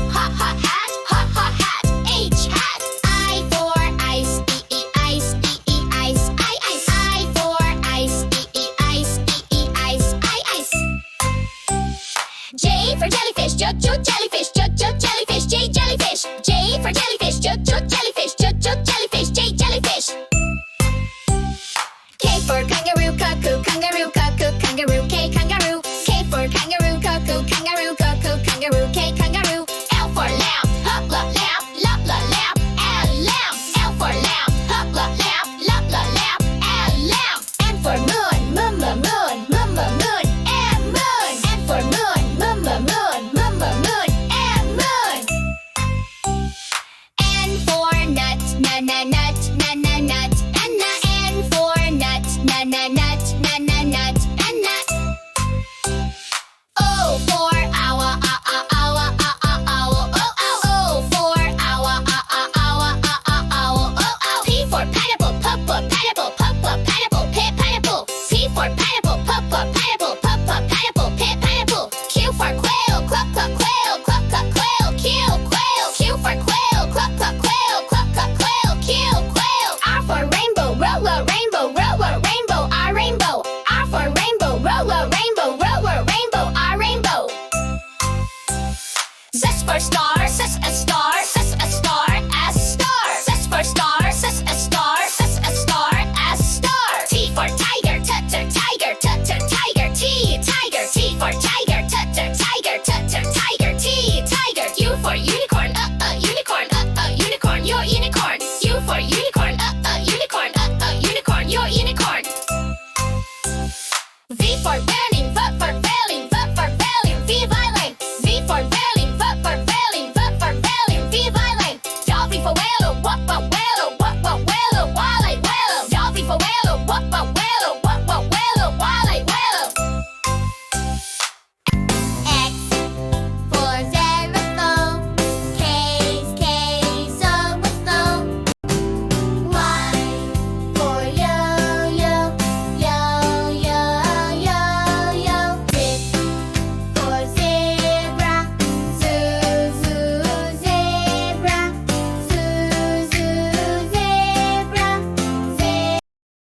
hot, hot hat, hot, hot hat. H hat. I for ice, ice, ice, ice. I for ice, ice, ice, ice. J for jellyfish, jellyfish, jellyfish, J jellyfish. J for jellyfish, jellyfish, jellyfish, J jellyfish. K for kangaroo, cuckoo, kangaroo, cuckoo, kangaroo, K kangaroo. K for kangaroo, cuckoo, kangaroo, cuckoo, kangaroo, K kangaroo. L for lamb, hop, lop, lamb, lop, lop, lamb, L lamb. L for lamb, hop, lop, lamb, lop, lop, lamb, L lamb. N for moon, moon, moon, moon, moon, moon, M moon. N for moon, moon, moon, moon, moon, moon, M moon. N for nut, nut, nut, nut, nut, nut, and nut. N for nut, nut, nut, nut, nut, nut, and nut. O for owl, owl, owl, owl, owl, O for owl, owl, owl, owl, owl. P for pineapple, pineapple, pineapple, pineapple. P for pineapple, pineapple, pineapple, pineapple. Q for quail, quail, quail, quail, Q quail. Q for quail, quail, quail, Q quail. R for rainbow, rainbow, rainbow, R rainbow. R for rainbow, rainbow, rainbow, R rainbow. S for star, S a star, S a star, S star. S for star, S a star, S a star, S star. T for tiger, tiger, tiger, T tiger. T for tiger, tiger, tiger, T tiger. U for